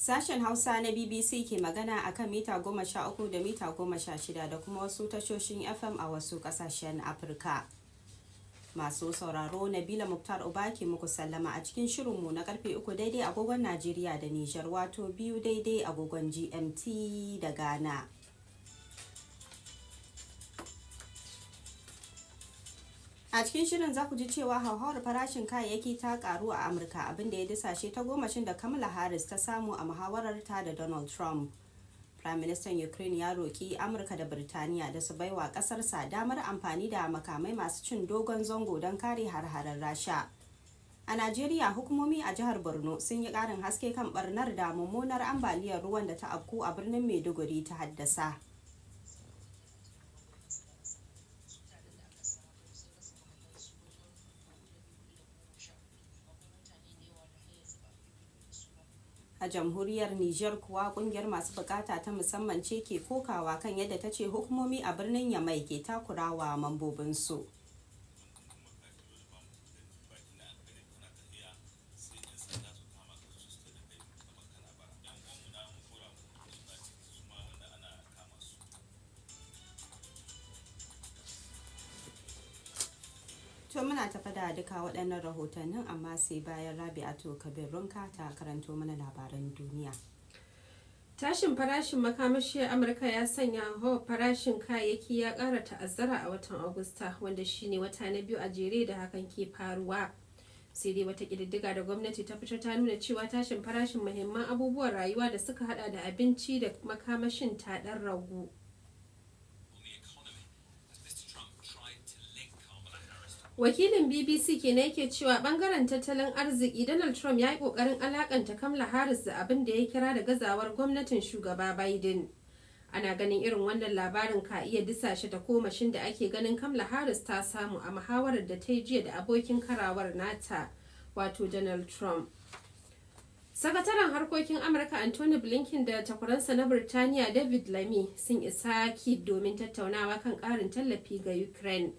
Sashen Hausa na BBC ke magana akan mita 13 da mita 16 da kuma wasu tashoshin FM a wasu kasashen Afirka. Masu sauraro Nabila Muktar Uba ke muku sallama a cikin shirinmu na karfe 3 daidai agogon Najeriya da Nijar, wato 2 daidai agogon GMT da Ghana. A cikin shirin za ku ji cewa hauhawar farashin kayayyaki ta karu a Amurka, abinda ya disashe ta gomashin da Kamala Harris ta samu a muhawarar ta da Donald Trump. Prime Minister Ukraine ya roki Amurka da Birtaniya da su baiwa kasarsa damar amfani da makamai masu cin dogon zango don kare har-haren Rasha. A Najeriya, hukumomi a jihar Borno sun yi karin haske kan barnar da mummunar ambaliyar ruwan da ta afku a birnin Maiduguri ta haddasa. A jamhuriyar Nijar kuwa kungiyar masu bukata ta musamman ce ke kokawa kan yadda ta ce hukumomi a birnin Yamai ke takurawa mambobinsu. To muna tafa da duka waɗannan rahotannin, amma sai bayan Rabi'atu Kabirunka ta karanto mana labaran duniya. Tashin farashin makamashi a Amurka ya sanya hauhawar farashin kayayyaki ya ƙara ta'azzara a watan Agusta, wanda shine wata na biyu a jere da hakan ke faruwa. Sai dai wata ƙididdiga da gwamnati ta fitar ta nuna cewa tashin farashin muhimman abubuwan rayuwa da suka hada da abinci da makamashin ta ɗan ragu. Wakilin BBC kenan yake cewa bangaren tattalin arziki, Donald Trump ya yi kokarin alakanta Kamala Harris da abin da ya kira da gazawar gwamnatin shugaba Biden. Ana ganin irin wannan labarin ka iya disashe ta komashin da ake ganin Kamala Harris ta samu a muhawarar da ta yi jiya da abokin karawar nata, wato Donald Trump. Sakataren harkokin Amurka Anthony Blinken da takwaransa na Birtaniya David Lammy sun isa Kyiv domin tattaunawa kan ƙarin tallafi ga Ukraine.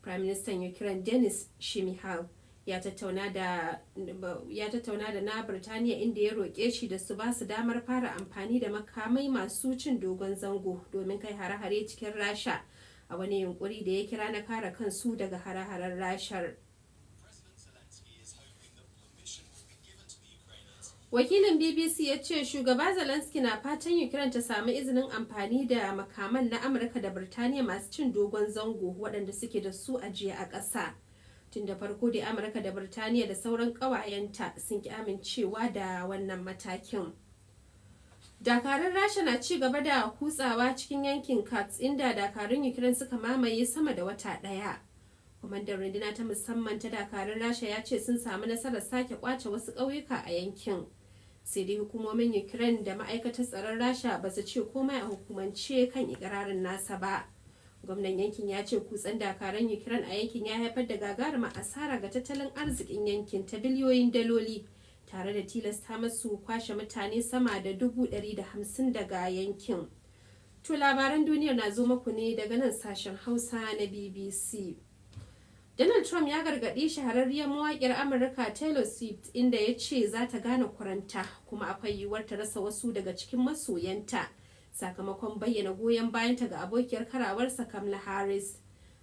Prime Minister Ukraine Denis Shmyhal ya tattauna da na Birtaniya, inda ya roƙe shi da su ba su damar fara amfani da makamai masu cin dogon zango domin kai hare-hare cikin Rasha a wani yunkuri da ya kira na kare kansu daga hare-haren Rashar. Wakilin BBC ya ce shugaba Zelensky na fatan Ukraine ta sami izinin amfani da makaman na Amurka da Birtaniya masu cin dogon zango waɗanda suke da su ajiye a ƙasa. Tun da farko da Amurka da Birtaniya da sauran ƙawayenta sun ki amincewa da wannan matakin. Dakarun Rasha na ci gaba da kutsawa cikin yankin Kursk, inda dakarun Ukraine suka mamaye sama da wata ɗaya. Kwamandan runduna ta musamman ta dakarun Rasha ya ce sun samu nasarar sake kwace wasu ƙauyuka a yankin. Sai dai hukumomin Ukraine da ma'aikatar tsaron Rasha ba su ce komai a hukumance kan ikirarin nasa ba. Gwamnan yankin ya ce kutsen dakaran Ukraine a yankin ya haifar da gagarumar asara ga tattalin arzikin yankin ta biliyoyin daloli, tare da tilasta masu kwashe mutane sama da 150,000 daga yankin. To labaran duniyar na zo muku ne daga nan sashen Hausa na BBC. Donald Trump ya gargaɗi shahararriyar mawaƙiyar Amurka Taylor Swift, inda ya ce za ta gane kuranta kuma akwai yiwuwar ta rasa wasu daga cikin masoyanta sakamakon bayyana goyon bayanta ga abokiyar karawarsa Kamala Harris.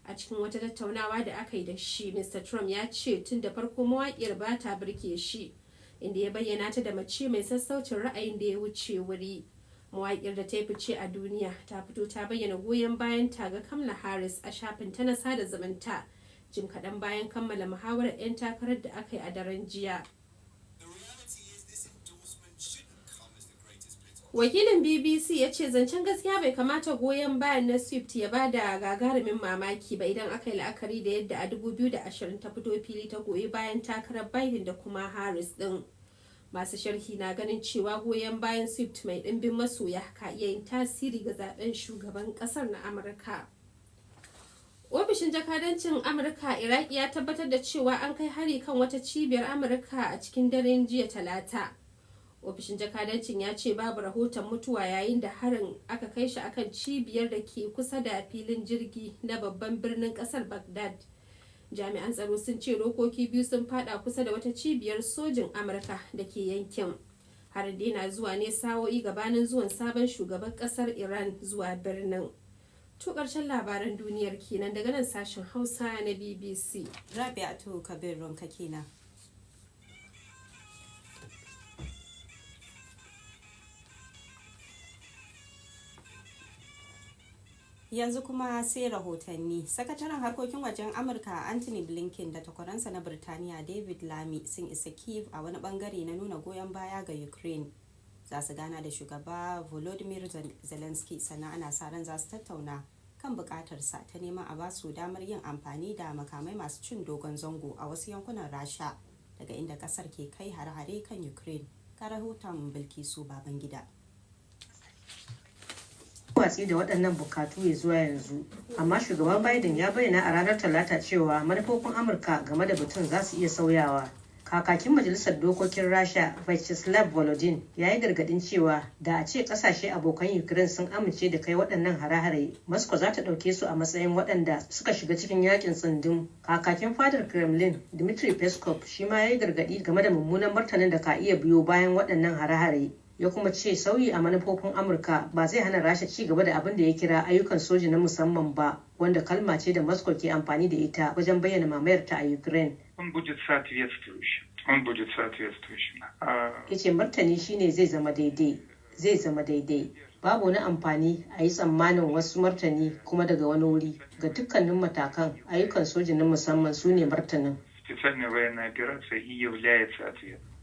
A cikin wata tattaunawa da aka yi da shi, Mr. Trump ya ce tun da farko mawaƙiyar ba ta birke shi, inda ya bayyana ta da mace mai sassaucin ra'ayin da ya wuce wuri. Mawaƙiyar da ta yi fice a duniya ta fito ta bayyana goyon bayanta ga Kamala Harris a shafinta na sada zumunta, jim kaɗan bayan kammala muhawarar 'yan takarar da aka yi a daren jiya. Wakilin BBC ya ce zancen gaskiya bai kamata goyon bayan na Swift ya ba da gagarumin mamaki ba idan aka yi la'akari da yadda a 2020 ta fito fili ta goyi bayan takarar Biden da kuma Harris din. Masu sharhi na ganin cewa goyon bayan Swift mai ɗimbin masoya ka iya yin tasiri ga zaben shugaban ƙasar na Amurka. Ofishin jakadancin Amurka a Iraki ya tabbatar da cewa an kai hari kan wata cibiyar Amurka a cikin daren jiya Talata. Ofishin jakadancin ya ce babu rahoton mutuwa yayin da harin aka kai shi akan cibiyar da ke kusa da filin jirgi na babban birnin kasar Baghdad. Jami'an tsaro sun ce rokoki biyu sun fada kusa da wata cibiyar sojin Amurka da ke yankin. Harin dai na zuwa ne sa'o'i gabanin zuwan sabon shugaban kasar Iran zuwa birnin. To ƙarshen labaran duniyar kenan daga nan sashen Hausa na BBC. Rabi'atu Kabir Ronka kenan. Yanzu kuma sai rahotanni. Sakataren harkokin wajen Amurka Anthony Blinken da takwaransa na Birtaniya David Lammy sun isa Kyiv a wani bangare na nuna goyon baya ga Ukraine. Za su gana da shugaba Volodymyr Zelensky, sannan ana sa ran za su tattauna kan bukatarsa ta neman a basu damar yin amfani da makamai masu cin dogon zango a wasu yankunan Rasha daga inda kasar ke kai hare-hare kan Ukraine. Ka rahoton Bilkisu Babangida. Watsi da waɗannan bukatu ya zuwa yanzu, amma shugaban Biden ya bayyana a ranar Talata cewa manufofin Amurka game da batun za su iya sauyawa. Kakakin Majalisar Dokokin Rasha Vyacheslav Volodin ya yi gargaɗin cewa da a ce ƙasashe abokan Ukraine sun amince da kai waɗannan hare-hare, Moscow za ta ɗauke su a matsayin waɗanda suka shiga cikin yakin tsundum. Kakakin fadar Kremlin Dmitry Peskov shi ma ya yi gargaɗi game da mummunan martanin da ka iya biyo bayan waɗannan hare-hare. Ya kuma ce sauyi a manufofin Amurka ba zai hana Rasha ci gaba da abin da ya kira ayyukan soji na musamman ba, wanda kalma ce da Moscow ke amfani da ita wajen bayyana mamayarta a Ukraine. Ya ce martani shine zai zama daidai. Babu wani amfani a yi tsammanin wasu martani kuma daga wani wuri. Ga dukkanin matakan, ayyukan soji na musamman su ne martanin.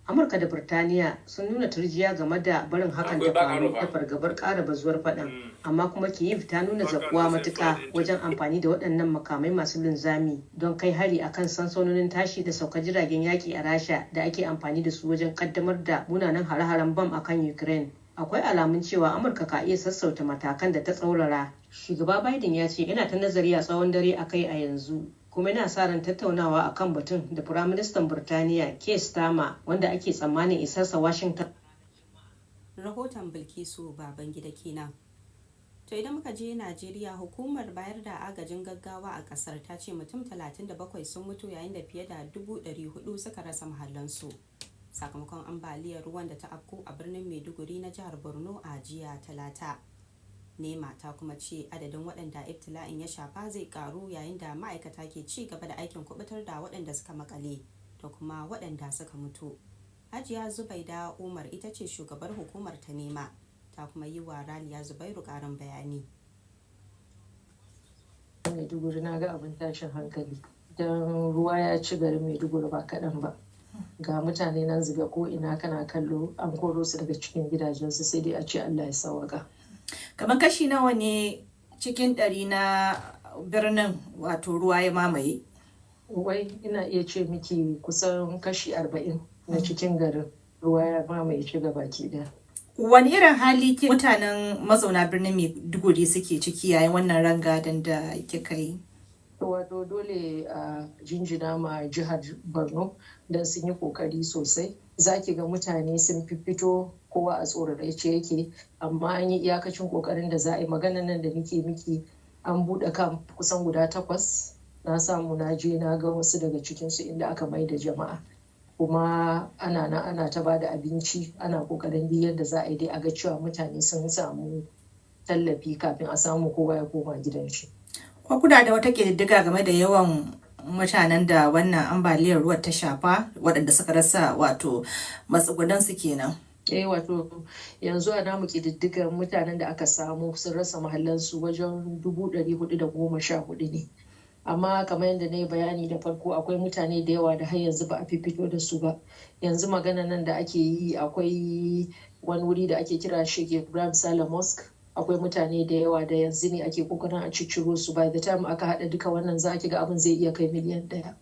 Amurka da Birtaniya sun nuna turjiya game da barin hakan ta faru da fargabar ƙara bazuwar faɗan, amma kuma Kyiv ta nuna zakuwa matuƙa wajen amfani da waɗannan makamai masu linzami don kai hari akan sansanonin tashi da saukar jiragen yaƙi a Rasha da ake amfani da su wajen ƙaddamar da munanan hare-haren bam akan Ukraine. Akwai alamun cewa Amurka ka iya sassauta matakan da ta tsaurara. Shugaba Biden ya ce yana ta nazari a tsawon dare akai a yanzu, kuma yana sa ran tattaunawa a kan batun da Firaministan Birtaniya Keir Starmer, wanda ake tsammanin isarsa Washington. Rahoton Bilkisu Babangida kenan. To idan muka je Najeriya, hukumar bayar da agajin gaggawa a kasar ta ce mutum 37 sun mutu yayin da fiye da 400 suka rasa mahallansu sakamakon ambaliyar ruwan da ta afko a birnin Maiduguri na jihar Borno a jiya Talata. Nema ta kuma ce adadin waɗanda ibtila'in ya shafa zai karu yayin da ma'aikata ke ci gaba da aikin kubutar da waɗanda suka makale da kuma waɗanda suka mutu. Hajiya Zubaida Umar ita ce shugabar hukumar ta Nema, ta kuma yi wa Raliya Zubairu ƙarin bayani. Maiduguri na ga abin tashin hankali don ruwa ya ci garin Maiduguri ba kaɗan ba. Ga mutane nan zube ko ina kana kallo, an koro su daga cikin gidajensu, sai dai a ce Allah ya sawaka. Kamar kashi nawa ne cikin 100 na birnin wato ruwa ya mamaye? Wai ina iya ce miki kusan kashi 40 na cikin garin ruwa ya mamaye shi baki ɗaya. Wani irin hali mutanen mazauna birnin Maiduguri suke ciki yayin wannan rangadin da kika yi? Wato dole a jinjina ma jihar Borno don sun yi kokari sosai. Za ki ga mutane sun fito, kowa a tsorace yake, amma an yi iyakacin kokarin da za a yi. Maganan nan da nake miki an buɗe kan kusan guda 8. Na samu na je na ga wasu daga cikinsu inda aka mai da jama'a, kuma ana ta bada abinci, ana kokarin yadda za a yi dai a ga cewa mutane sun samu tallafi kafin a samu kowa ya koma gidan shi. Ko kuna da wata ƙididdiga game da yawan mutanen da wannan ambaliyar ruwa ta shafa waɗanda suka rasa wato matsugunansu kenan? Wato yanzu a namu ƙididdigar mutanen da aka samu sun rasa mahallansu wajen 414 ne. Amma kamar yadda na yi bayani da farko, akwai mutane da yawa da har yanzu ba a fito da su ba. Yanzu magana nan da ake yi, akwai wani wuri da ake kira Sheikh Ibrahim Saleh Mosque. Akwai mutane da yawa da yanzu ne ake kokarin a cicciro su. By the time aka haɗa duka wannan, za ki ga abin zai iya kai miliyan 1.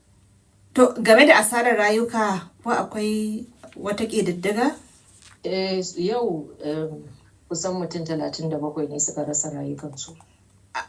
To game da asarar rayuka, ko akwai wata ƙididdiga? Yau kusan mutum 37 ne suka rasa rayukansu.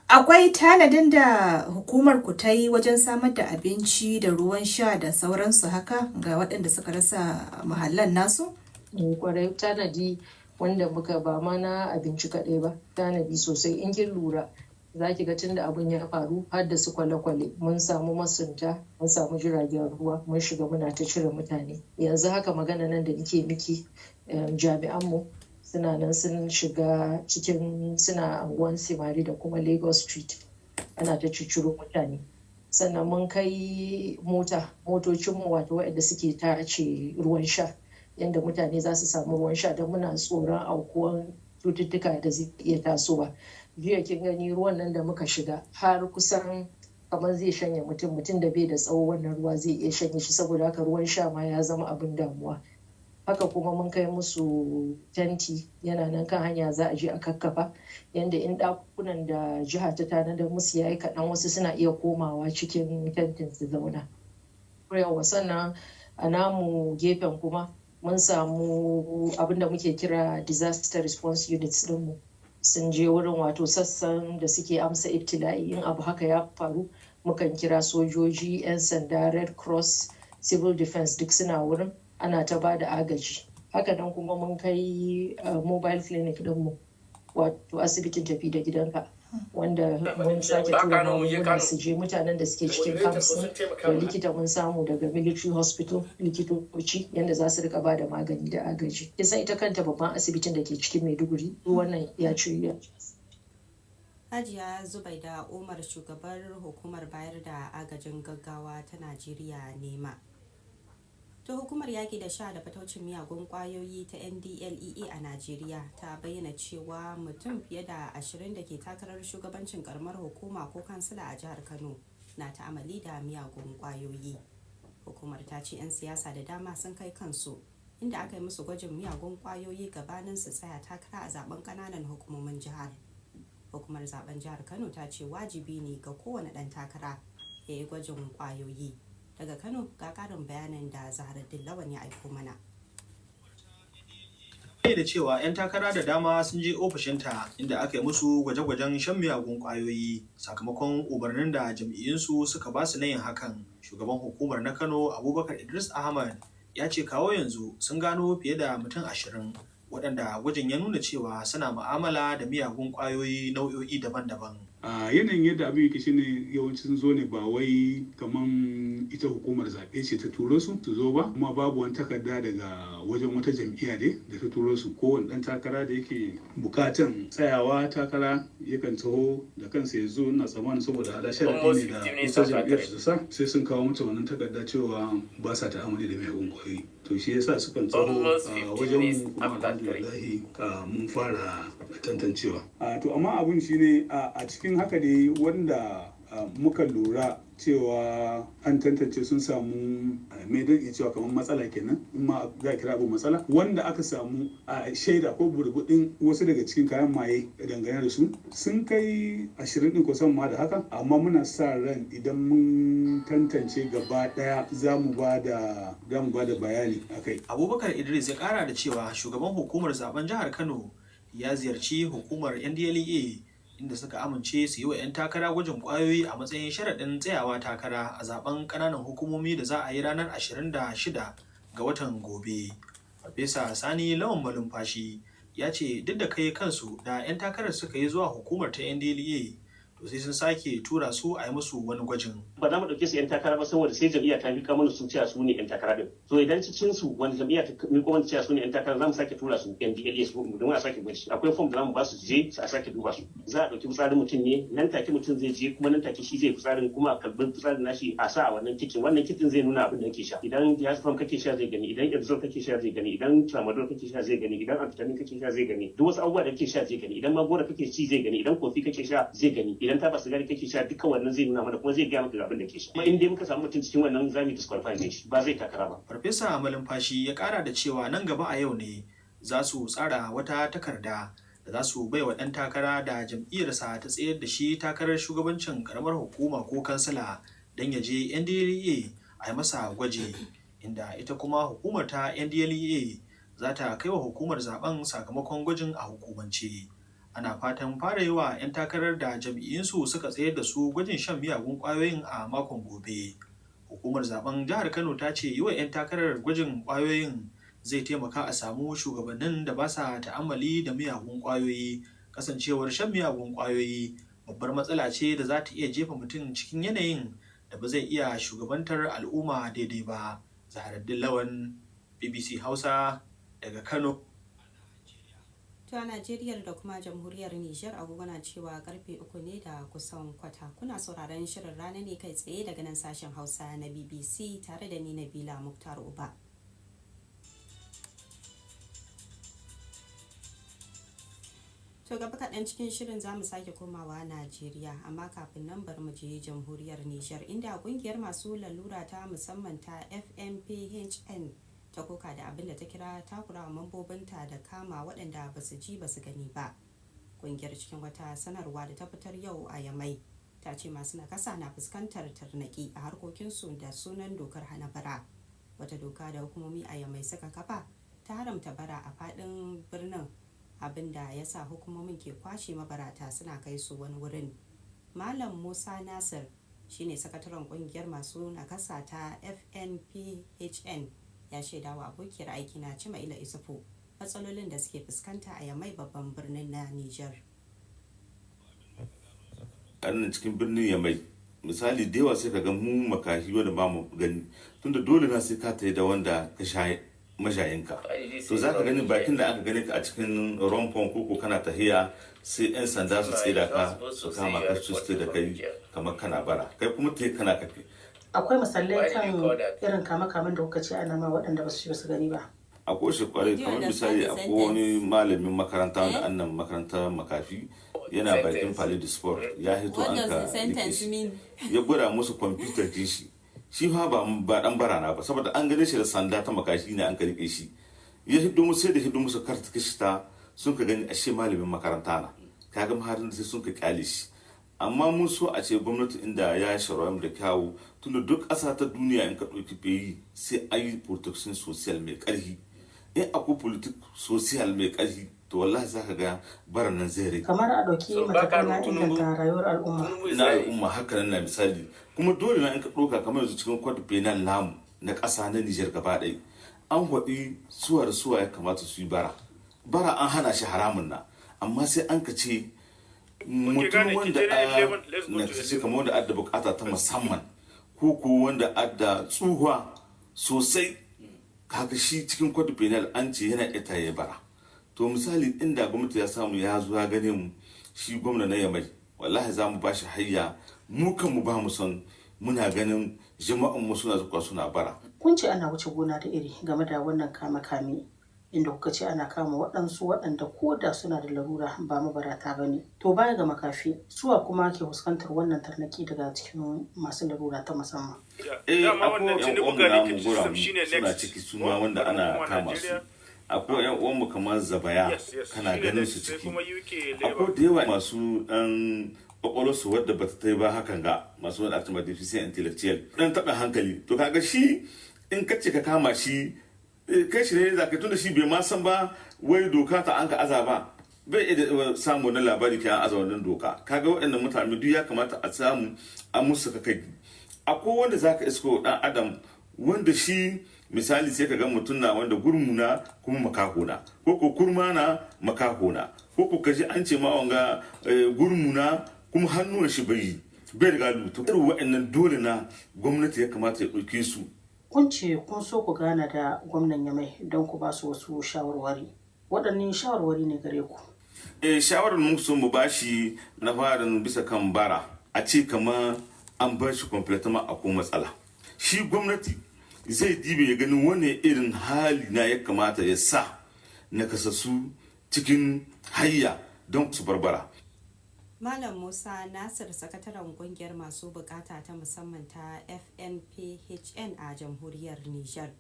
Akwai tanadin da hukumar ku ta yi wajen samar da abinci da ruwan sha da sauransu haka ga waɗanda suka rasa mahallan nasu? Kwarai, tanadi wanda muka ba ma na abinci kaɗai ba, tanadi sosai. In kin lura za ki ga tun da abin ya faru har da su kwale-kwale, mun samu masunta, mun samu jiragen ruwa, mun shiga muna ta cire mutane. Yanzu haka magana nan da nake miki, jami'anmu suna nan sun shiga cikin suna anguwan Simari da kuma Lagos Street ana ta cicciro mutane. Sannan mun kai motocinmu wato waɗanda suke tace ruwan sha yadda mutane za su samu ruwan sha don muna tsoron aukuwan cututtuka da zai iya tasowa. Jiya kin gani ruwan nan da muka shiga har kusan kamar zai shanye mutum da bai da tsawo wannan ruwa zai iya shanye shi, saboda haka ruwan sha ma ya zama abin damuwa. Haka kuma mun kai musu tenti yana nan kan hanya za a je a kakkafa yanda in ɗakunan da jiha ta tanadar musu yayi kaɗan wasu suna iya komawa cikin tentin su zauna. Yawa sannan a namu gefen kuma mun samu abin da muke kira disaster response units ɗinmu sun je wurin wato sassan da suke amsa ibtila'i in abu haka ya faru mukan kira sojoji, 'yan sanda, red cross, civil defense duk suna wurin ana ta ba da agaji. Haka nan kuma mun kai mobile clinic ɗinmu wato asibitin tafi da gidanka wanda mun sake tura magungunan su je mutanen da suke cikin camps da likita mun samu daga military hospital likitoci yadda za su rika ba da magani da agaji. Kisan ita kanta babban asibitin da ke cikin Maiduguri wannan ya ce Hajiya Zubaida Umar shugabar hukumar bayar da agajin gaggawa ta Najeriya nema. Ta hukumar yaƙi da sha da fataucin miyagun ƙwayoyi ta NDLEA a Najeriya ta bayyana cewa mutum fiye da 20 da ke takarar shugabancin karamar hukuma ko kansila a jihar Kano na ta'amali da miyagun ƙwayoyi. Hukumar ta ce 'yan siyasa da dama sun kai kansu inda aka yi musu gwajin miyagun ƙwayoyi gabanin su tsaya takara a zaben ƙananan hukumomin jihar. Hukumar zaben jihar Kano ta ce wajibi ne ga kowane ɗan takara ya yi gwajin ƙwayoyi. Daga Kano ga ƙarin bayanin da Zaharaddin Lawan ya aiko mana. Da cewa 'yan takara da dama sun je ofishinta inda aka yi musu gwaje-gwajen shan miyagun ƙwayoyi sakamakon umarnin da jam'iyyunsu suka ba su na yin hakan. Shugaban hukumar na Kano Abubakar Idris Ahmad ya ce kawo yanzu sun gano fiye da mutum 20 waɗanda gwajin ya nuna cewa suna mu'amala da miyagun ƙwayoyi nau'o'i daban-daban. A yanayin yadda abin yake shine yawanci sun zo ne ba wai kaman ita hukumar zaɓe ce ta turo su zo ba, kuma babu wani takarda daga wajen wata jam'iyya ne da ta turo su. Kowane ɗan takara da yake bukatan tsayawa takara yakan taho da kansa ya zo, ina tsammanin saboda hada sharaɗi ne da ita jam'iyyar su sa sai sun kawo mata wannan takarda cewa ba sa ta'amali da miyagun ƙwayoyi. To shi yasa sukan taho a wajen mu kuma alhamdulillahi mun fara tantancewa. To amma abun shine a cikin haka ne wanda muka lura cewa an tantance sun samu mai don iya cewa kamar matsala kenan in ma za a kira abu matsala wanda aka samu a shaida ko burbuɗin wasu daga cikin kayan maye dangane da su sun kai 20 ɗin kusan ma da haka, amma muna sa ran idan mun tantance gaba ɗaya za mu ba da bayani akai. Abubakar Idris ya ƙara da cewa shugaban hukumar zaben jihar Kano ya ziyarci hukumar NDLEA inda suka amince su yi wa 'yan takara gwajin ƙwayoyi a matsayin sharaɗin tsayawa takara a zaben ƙananan hukumomi da za a yi ranar 26 ga watan gobe. Farfesa Sani Lawan Malumfashi ya ce duk da kai kansu da 'yan takarar suka yi zuwa hukumar ta NDLEA to sai sun sake tura su a yi musu wani gwajin. Ba za mu ɗauke su 'yan takara ba saboda sai jam'iyya ta miƙa mana su cewa su ne 'yan takara din. So idan cikin su wani jam'iyya ta miƙa mana cewa su ne 'yan takara za mu sake tura su NDLEA su domin a sake gwaji. Akwai form da za mu ba su je a sake duba su. Za a ɗauki fitsarin mutum ne nan take mutum zai je kuma nan take shi zai fitsarin kuma a kalbin fitsarin nashi a sa a wannan kitin. Wannan kitin zai nuna abin da yake sha. Idan diazepam kake sha zai gani, idan erzol kake sha zai gani, idan tramadol kake sha zai gani, idan amphetamine kake sha zai gani, duk wasu abubuwa da kake sha zai gani, idan magora kake ci zai gani, idan kofi kake sha zai gani, idan taba sigari kake sha dukkan wannan zai nuna mana kuma zai gaya maka abin da ke sha. Kuma in dai muka samu mutum cikin wannan zamu disqualify ne shi ba zai takara ba. Farfesa Malumfashi ya kara da cewa nan gaba a yau ne za su tsara wata takarda da za su bai wa ɗan takara da jam'iyyarsa ta tsayar da shi takarar shugabancin karamar hukuma ko kansila don ya je NDLEA a yi masa gwaji, inda ita kuma hukumar ta NDLEA za ta kai wa hukumar zaben sakamakon gwajin a hukumance. Ana fatan fara yi wa 'yan takarar da jam'iyyunsu suka tsayar da su gwajin shan miyagun ƙwayoyin a makon gobe. Hukumar zaben jihar Kano ta ce yi wa 'yan takarar gwajin ƙwayoyin zai taimaka a samu shugabannin da ba sa ta'ammali da miyagun ƙwayoyi, kasancewar shan miyagun ƙwayoyi babbar matsala ce da za ta iya jefa mutum cikin yanayin da ba zai iya shugabantar al'umma daidai ba. Zaharaddin Lawan, BBC Hausa, daga Kano. To a Najeriya da kuma jamhuriyar Nijar agogo na cewa karfe 3 ne da kusan kwata. Kuna sauraron shirin rana ne kai tsaye daga nan sashen Hausa na BBC tare da ni Nabila Muktar Uba. To gaba kaɗan cikin shirin za mu sake komawa Najeriya, amma kafin nan bari mu je jamhuriyar Nijar inda ƙungiyar masu lalura ta musamman ta FMPHN ta koka da abin da ta kira takurawa mambobinta da kama waɗanda ba su ji ba su gani ba. Ƙungiyar cikin wata sanarwa da ta fitar yau a Yamai ta ce masu nakasa na fuskantar tarnaƙi a harkokinsu da sunan dokar hana bara. Wata doka da hukumomi a Yamai suka kafa ta haramta bara a faɗin birnin, abin da ya sa hukumomin ke kwashe mabarata suna kai su wani wurin. Malam Musa Nasir shine sakataren ƙungiyar masu nakasa ta FNPHN ya shaida wa abokiyar aiki na Cimaila Isufu matsalolin da suke fuskanta a Yamai babban birnin na Nijar. Annan cikin birnin Yamai misali da yawa sai ka ga mu makahi wanda ba mu gani, tunda dole na sai ka tayi da wanda ka shaye mashayinka, to za ka gani bakin da aka gani ka a cikin rompon koko kana tahiya sai 'yan sanda su tsira ka su kama ka su da kai kamar kana bara, kai kuma tayi kana kafe. Akwai misalai kan irin kama-kaman da kuka ce ana ma waɗanda ba su gani ba. Akwai shi kwarai, kamar misali akwai wani malamin makaranta wanda annan makarantar makafi yana bakin Palais du Sport ya hito an ka ya gwada musu kwamfutar shi fa ba dan barana ba, saboda an gane shi da sanda ta makashi ne an ka rike shi, ya hiddo musu sai da hiddo musu karta kishita sun ka gani ashe malamin makaranta na, kaga maharin sai sun ka kyale shi. Amma mun so a ce gwamnati inda ya shirya da kyawu, tunda duk ƙasa ta duniya in ka ɗauki peyi sai an yi protection social mai ƙarfi. In akwai politik social mai ƙarfi to wallahi za ka ga baran nan zai rage. Kamar a ɗauki matakan na inganta rayuwar al'umma. Na al'umma haka nan na misali. Kuma dole na in ka ɗauka kamar yanzu cikin code penal namu na ƙasa na Nijar gaba ɗaya. An haɗi suwa da suwa ya kamata su yi bara. Bara an hana shi haramun na, amma sai an ka ce mutum wanda na ce kamar wanda adda bukata ta musamman ko wanda adda tsuhuwa sosai, kaga shi cikin code penal an ce yana ita ya bara. To misali inda gwamnati ya samu ya zo ya gane mu shi gwamna na Yamai, wallahi za mu bashi hayya, mu kanmu ba mu son muna ganin jama'an mu suna zuwa suna bara. Kun ce ana wuce gona da iri game da wannan kame inda kuka ce ana kama waɗansu waɗanda ko da suna da larura ba mabarata ba ne. To baya ga makafi, suwa kuma ke fuskantar wannan tarnaki daga cikin masu larura ta musamman. Akwai yan uwanmu namu guramu suna ciki suma wanda ana kama su. Akwai yan uwanmu kamar Zabaya kana ganin su ciki. Akwai da yawa masu ɗan ƙwaƙwalwarsu wadda ba ta yi ba hakan ga masu wani active deficient intellectual ɗan taɓa hankali. To kaga shi in ka ce ka kama shi kai shi ne za ka tunda shi bai ma san ba wai doka ta an ka aza ba, bai iya samu wani labari ke an aza wannan doka. Kaga waɗannan mutane duk ya kamata a samu a musu kai. Akwai wanda za ka isko ɗan adam wanda shi misali sai ka ga mutum na wanda gurmuna kuma makahona, ko kurma na makahona, ko kaji an ce ma wanga gurmuna kuma hannun shi bai riga lutu. Irin waɗannan dole na gwamnati ya kamata ya ɗauke su. Kun ce kun so ku gana da gwamnan Yamai don ku ba su wasu shawarwari. Waɗannan shawarwari ne gare ku? Shawarar mun so mu bashi na farin bisa kan bara, a ce kamar an bar shi completely akwai matsala. Shi gwamnati zai dibe ya ganin wani irin hali na ya kamata ya sa na kasassu cikin hayya don su barbara. Malam Musa Nasir, sakataren kungiyar masu bukata ta musamman ta FNPHN a jamhuriyar Nijar.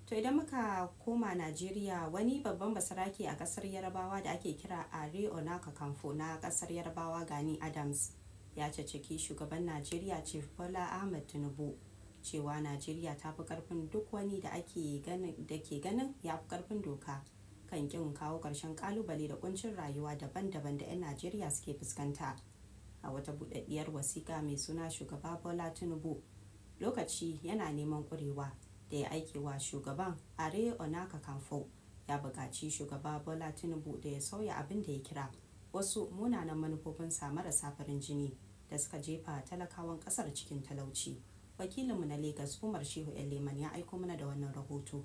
To idan muka koma Najeriya, wani babban basarake a kasar Yarbawa da ake kira Are Onaka Kamfo na kasar Yarbawa Gani Adams ya ceceki shugaban Najeriya Chief Bola Ahmed Tinubu cewa Najeriya ta fi karfin duk wani da ke ganin ya fi karfin doka kan kin kawo ƙarshen kalubale da kuncin rayuwa daban-daban da 'yan Najeriya suke fuskanta. A wata buɗaɗɗiyar wasiƙa mai suna Shugaba Bola Tinubu, lokaci yana neman ƙurewa, da ya aike wa shugaban Are Onaka Kamfo ya buƙaci shugaba Bola Tinubu da ya sauya abin da ya kira wasu munanan manufofinsa marasa farin jini da suka jefa talakawan ƙasar cikin talauci. Wakilinmu na Lagos Umar Shehu Leman ya aiko mana da wannan rahoto.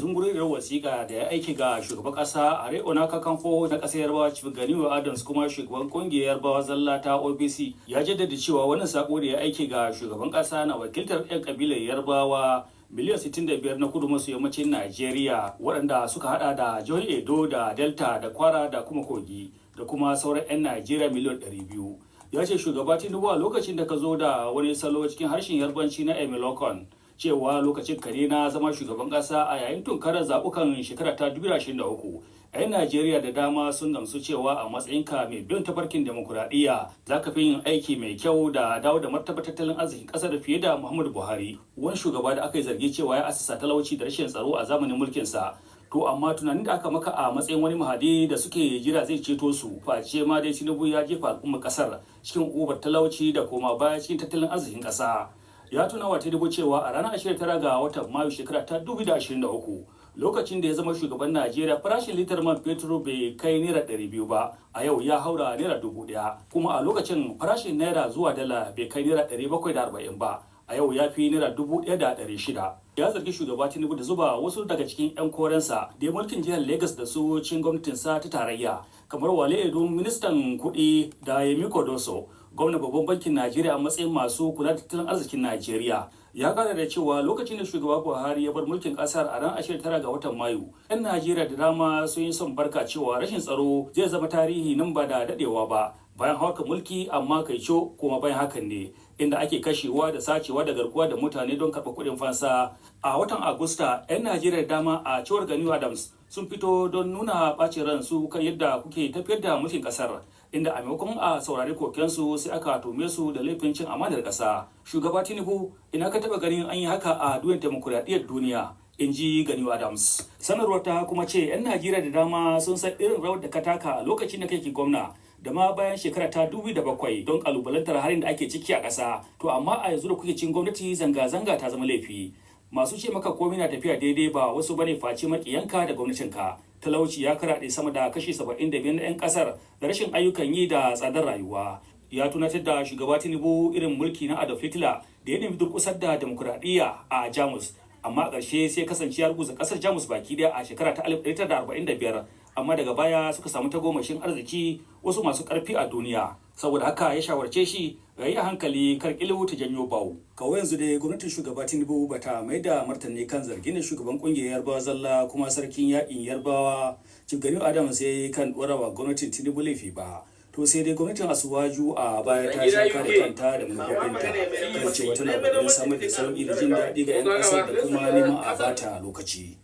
zungurin wasiƙa da ya aiki ga shugaban ƙasa a Ona Kakanfo na ƙasar Yarbawa Chief Ganiyu Adams kuma shugaban ƙungiyar Yarbawa Zalla ta OBC ya jaddada cewa wannan sako da ya aiki ga shugaban ƙasa na wakiltar 'yan kabilar Yarbawa miliyan 65 na kudu maso yammacin Najeriya waɗanda suka hada da jihar Edo da Delta da Kwara da kuma Kogi da kuma sauran 'yan Najeriya miliyan 200. Ya ce shugaba Tinubu a lokacin da ka zo da wani salo cikin harshen Yarbanci na Emilokon cewa lokacin kare na zama shugaban kasa a yayin tunkarar zabukan shekara ta 2023 'yan Najeriya da dama sun gamsu cewa a matsayinka mai bin tafarkin demokuraɗiyya za ka fi yin aiki mai kyau da dawo da martaba tattalin arzikin ƙasar fiye da Muhammadu Buhari, wani shugaba da aka yi zargi cewa ya asasa talauci da rashin tsaro a zamanin mulkinsa. To amma tunanin da aka maka a matsayin wani mahadi da suke jira zai ceto su face ma dai Tinubu ya jefa al'ummar ƙasar cikin ubar talauci da koma baya cikin tattalin arzikin ƙasa. Ya tuna wa Tinubu cewa a ranar 29 ga watan Mayu shekara ta 2023 lokacin da ya zama shugaban Najeriya farashin litar man fetur bai kai naira 200 ba, a yau ya haura naira 1000, kuma a lokacin farashin naira zuwa dala bai kai naira 740 ba, a yau ya fi naira 1600. Ya zargi shugaba Tinubu da zuba wasu daga cikin 'yan korensa da ya mulkin jihar Lagos da su cin gwamnatinsa ta tarayya kamar Wale Edo ministan kuɗi da Yemi Kodoso gwamnan babban bankin Najeriya a matsayin masu kula da tattalin arzikin Najeriya. Ya kara da cewa lokacin da shugaba Buhari ya bar mulkin kasar a ran 29 ga watan Mayu, 'yan Najeriya da dama sun yi son barka cewa rashin tsaro zai zama tarihi nan ba da dadewa ba bayan hauka mulki, amma kaico kuma bayan hakan ne inda ake kashewa da sacewa da garkuwa da mutane don karɓar kuɗin fansa. A watan Agusta, 'yan Najeriya da dama a cewar Ganiyu Adams sun fito don nuna ɓacin ransu kan yadda kuke tafiyar da mulkin ƙasar, inda a maimakon a saurari kokensu sai aka tome su da laifin cin amanar ƙasa. Shugaba Tinubu, ina ka taɓa ganin an yi haka a duniyar demokuraɗiyyar duniya? In ji Ganiyu Adams. Sanarwar ta kuma ce 'yan Najeriya da dama sun san irin rawar da ka taka a lokacin da kake gwamna da ma bayan shekara ta 2007 don kalubalantar harin da ake ciki a ƙasa. To amma a yanzu da kuke cin gwamnati zanga-zanga ta zama laifi. Masu ce maka komai na tafiya daidai ba wasu bane face makiyanka da gwamnatinka. Talauci ya karaɗe sama da kashi 75 na 'yan ƙasar da rashin ayyukan yi da tsadar rayuwa. Ya tunatar da shugaba Tinubu irin mulki na Adolf Hitler da ya nemi durƙusar da demokuraɗiyya a Jamus. Amma a ƙarshe sai kasance ya ruguza ƙasar Jamus baki ɗaya a shekara ta 1945. Amma daga baya suka samu tagomashin arziki wasu masu ƙarfi a duniya. Saboda haka ya shawarce shi ga yi a hankali kar ƙilihu ta janyo bawu. Kawai yanzu dai gwamnatin shugaba Tinubu bata mai da martani kan zargin da shugaban ƙungiyar Yarbawa Zalla kuma sarkin yaƙin Yarbawa Chief Ganiyu Adams ya yi kan ɗorawa gwamnatin Tinubu laifi ba. To sai dai gwamnatin Asuwaju a baya ta sha kare kanta da manufofinta kan cewa tana ƙoƙarin samar da sauƙi da jin daɗi ga 'yan ƙasar da kuma neman a bata lokaci.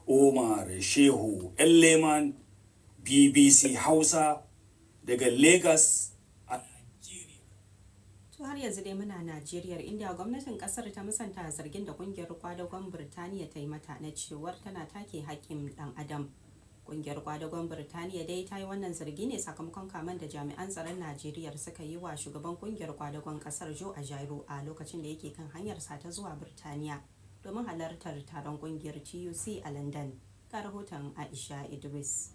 Omar Shehu Leman, BBC Hausa daga Lagos a Nigeria. To har yanzu dai muna Najeriya, inda gwamnatin kasar ta musanta zargin da kungiyar kwadagon Birtaniya ta yi mata na cewar tana take haƙƙin ɗan adam. Kungiyar kwadagon Birtaniya dai ta yi wannan zargi ne sakamakon kamen da jami'an tsaron Najeriya suka yi wa shugaban kungiyar kwadagon kasar Joe Ajaero a lokacin da yake kan hanyarsa ta zuwa Birtaniya domin halartar taron kungiyar TUC a London. Ga rahoton Aisha Idris.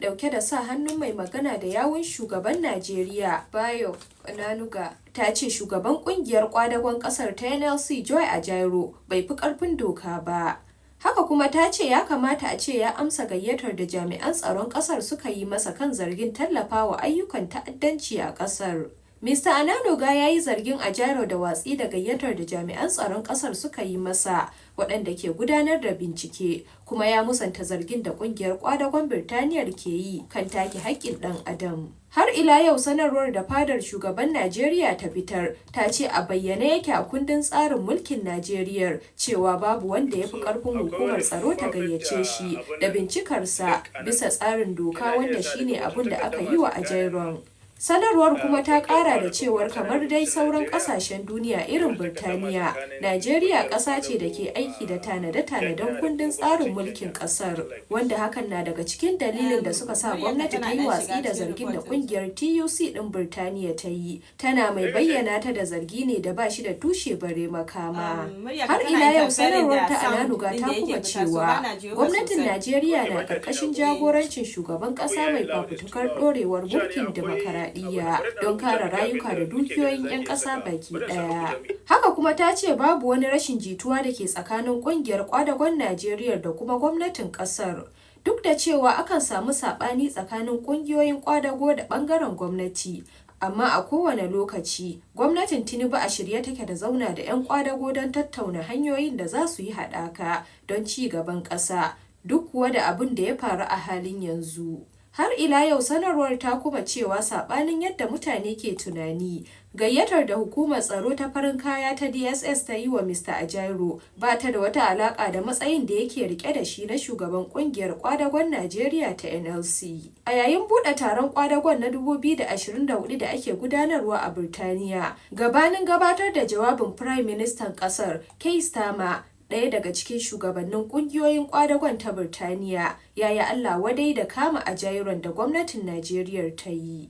Dauke da sa hannun mai magana da yawun shugaban Najeriya Bayo Onanuga ta ce shugaban kungiyar kwadagon kasar ta NLC Joe Ajaero bai fi karfin doka ba. Haka kuma ta ce ya kamata a ce ya amsa gayyatar da jami'an tsaron kasar suka yi masa kan zargin tallafawa ayyukan ta'addanci a kasar. Mr. Onanuga ya yi zargin Ajaero da watsi da gayyatar da jami'an tsaron kasar suka yi masa waɗanda ke gudanar da bincike, kuma ya musanta zargin da ƙungiyar kwadagon Birtaniyar ke yi kan take haƙƙin ɗan adam. Har ila yau sanarwar da fadar shugaban Najeriya ta fitar ta ce a bayyane yake a kundin tsarin mulkin Najeriya cewa babu wanda ya fi ƙarfin hukumar tsaro ta gayyace shi da bincikarsa bisa tsarin doka, wanda shine abin da aka yi wa Ajaero. Sanarwar kuma ta kara da cewar kamar dai sauran kasashen duniya irin Birtaniya, Najeriya ƙasa ce da ke aiki da tanade-tanaden kundin tsarin mulkin ƙasar, wanda hakan na daga cikin dalilin da suka sa gwamnati ta yi watsi da zargin da ƙungiyar TUC ɗin Birtaniya ta yi, tana mai bayyana ta da zargi ne da ba shi da tushe bare makama. Har ila yau sanarwar ta Onanuga ta kuma cewa gwamnatin Najeriya na ƙarƙashin jagorancin shugaban ƙasa mai fafutukar ɗorewar mulkin dimokuraɗiyya dimokuraɗiyya don kare rayuka da dukiyoyin 'yan ƙasa baki ɗaya. Haka kuma ta ce babu wani rashin jituwa da ke tsakanin ƙungiyar ƙwadagon Najeriya da kuma gwamnatin ƙasar. Duk da cewa akan samu saɓani tsakanin ƙungiyoyin ƙwadago da ɓangaren gwamnati, amma a kowane lokaci gwamnatin Tinubu a shirye take da zauna da 'yan ƙwadago don tattauna hanyoyin da za su yi haɗaka don ci gaban ƙasa, duk kuwa da abin da ya faru a halin yanzu. Har ila yau sanarwar ta kuma cewa saɓanin yadda mutane ke tunani, gayyatar da hukumar tsaro ta farin kaya ta DSS ta yi wa Mr. Ajaero ba ta da wata alaƙa da matsayin da yake rike da shi na shugaban ƙungiyar ƙwadagon Najeriya ta NLC. A yayin buɗe taron ƙwadagon na 2024 da ake gudanarwa a Birtaniya, gabanin gabatar da jawabin Firayim Ministan ƙasar, Keir Starmer, ɗaya daga cikin shugabannin ƙungiyoyin ƙwadagon ta Birtaniya, ya yi Allah wadai da kama Ajaero da gwamnatin Najeriya ta yi.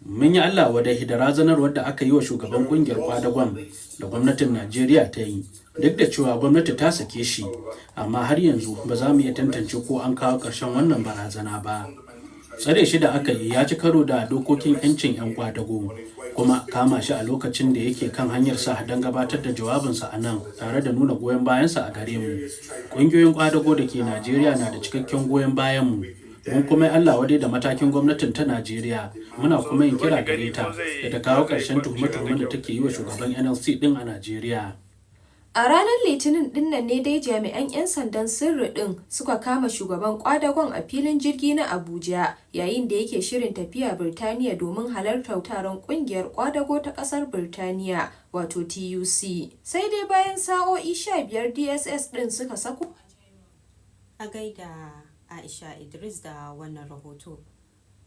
Mun yi Allah wadai da razanarwar da aka yi wa shugaban ƙungiyar ƙwadagon da gwamnatin Najeriya ta yi, duk da cewa gwamnati ta sake shi, amma har yanzu ba za mu iya tantance ko an kawo ƙarshen wannan barazana ba. Tsare shi da aka yi ya ci karo da dokokin 'yancin 'yan ƙwadago, kuma kama shi a lokacin da yake kan hanyarsa don gabatar da jawabinsa a nan tare da nuna goyon bayansa a gare mu. Ƙungiyoyin ƙwadago da ke Najeriya na da cikakken goyon bayanmu. Mun kuma yi Allah wadai da matakin gwamnatin ta Najeriya, muna kuma yin kira gare ta da ta kawo ƙarshen tuhume-tuhumen da take yi wa shugaban NLC ɗin a Najeriya. A ranar Litinin dinnan ne dai jami'an 'yan sandan sirri ɗin suka kama shugaban ƙwadagon a filin jirgi na Abuja yayin da yake shirin tafiya Birtaniya domin halartar taron ƙungiyar ƙwadago ta ƙasar Birtaniya wato TUC. Sai dai bayan sa'o'i 15 DSS ɗin suka sako. A gaida Aisha Idris da wannan rahoto.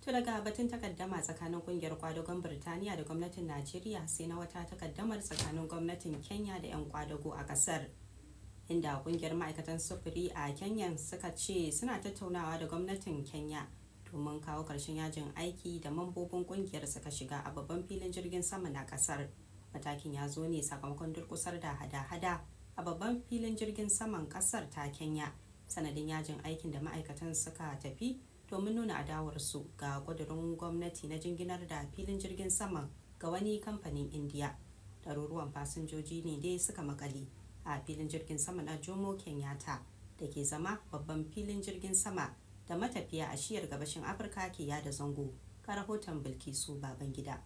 To daga batun takaddama tsakanin kungiyar kwadagon Birtaniya da gwamnatin Najeriya sai na wata takaddamar tsakanin gwamnatin Kenya da 'yan kwadago a kasar. Inda kungiyar ma'aikatan sufuri a Kenya suka ce suna tattaunawa da gwamnatin Kenya domin kawo karshen yajin aiki da mambobin kungiyar suka shiga a babban filin jirgin sama na kasar. Matakin ya zo ne sakamakon durkusar da hada-hada a babban filin jirgin saman kasar ta Kenya sanadin yajin aikin da ma'aikatan suka tafi domin nuna adawarsu ga ƙudurin gwamnati na jinginar da filin jirgin saman ga wani kamfanin Indiya. Ɗaruruwan fasinjoji ne dai suka makale a filin jirgin sama na Jomo Kenyatta da ke zama babban filin jirgin sama da matafiya a shiyar gabashin Afirka ke yada zango. Ka rahoton Bilkisu Babangida.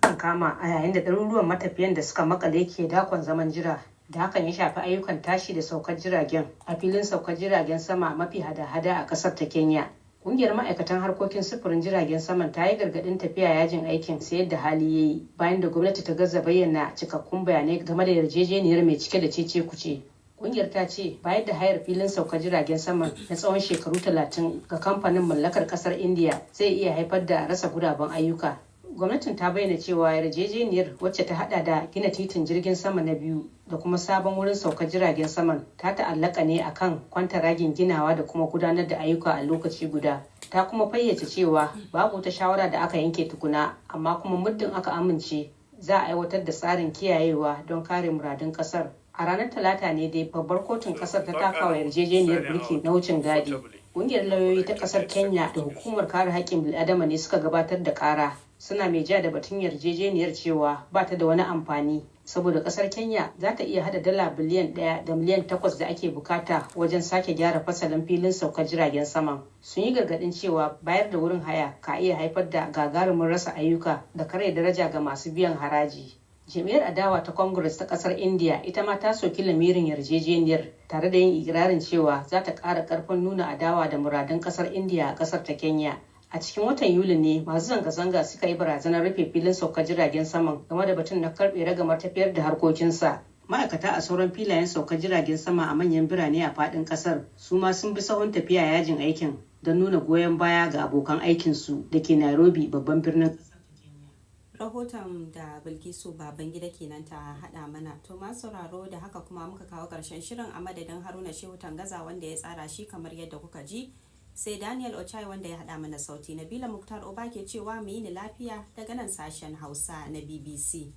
Kan kama a yayin da ɗaruruwan matafiyan da suka makale ke dakon zaman jira da hakan ya shafi ayyukan tashi da saukar jiragen a filin saukar jiragen sama mafi hada-hada a kasar ta Kenya. Kungiyar ma'aikatan harkokin sufurin jiragen saman ta yi gargadin tafiya yajin aikin sayar da hali yayi bayan da gwamnati ta gaza bayyana cikakkun bayanai game da yarjejeniyar mai cike da cece-kuce. Kungiyar ta ce bayar da hayar filin saukar jiragen saman na tsawon shekaru 30 ga kamfanin mallakar kasar India zai iya haifar da rasa guraben ayyuka. Gwamnatin ta bayyana cewa yarjejeniyar wacce ta hada da gina titin jirgin sama na biyu da kuma sabon wurin saukar jiragen saman ta ta'allaka ne akan kwantaragin ginawa da kuma gudanar da ayyuka a lokaci guda. Ta kuma fayyace cewa babu wata shawara da aka yanke tukuna, amma kuma muddin aka amince za a aiwatar da tsarin kiyayewa don kare muradun kasar. A ranar Talata ne dai babbar kotun kasar ta takawa yarjejeniyar birki na wucin gadi. Ƙungiyar lauyoyi ta kasar Kenya da hukumar kare haƙƙin bil'adama ne suka gabatar da ƙara. Suna mai ja da batun yarjejeniyar cewa ba ta da wani amfani saboda kasar Kenya za ta iya hada dala biliyan 1 da miliyan 8 da ake bukata wajen sake gyara fasalin filin saukar jiragen saman. Sun yi gargadin cewa bayar da wurin haya ka iya haifar da gagarumin rasa ayyuka da karya daraja ga masu biyan haraji. Jami'ar adawa ta Congress ta kasar India ita ma ta soki lamirin yarjejeniyar tare da yin ikirarin cewa za ta ƙara ƙarfin nuna adawa da muradun kasar India a kasar ta Kenya. A cikin watan Yuli ne masu zanga-zanga suka yi barazanar rufe filin saukar jiragen saman game da batun na karbe ragamar tafiyar da harkokinsa. Ma'aikata a sauran filayen saukar jiragen sama a manyan birane a faɗin ƙasar su ma sun bi sahun tafiya yajin aikin don nuna goyon baya ga abokan aikinsu da ke Nairobi babban birnin ƙasar ta Kenya. Rahoton da Bilkisu Babangida kenan ta haɗa mana. To ma sauraro da haka kuma muka kawo ƙarshen shirin a madadin Haruna Shehu Tangaza wanda ya tsara shi kamar yadda kuka ji. Sai Daniel Ochai wanda ya haɗa mana sauti. Nabila Muktar Oba ke cewa mu yi ni lafiya daga nan sashen Hausa na BBC.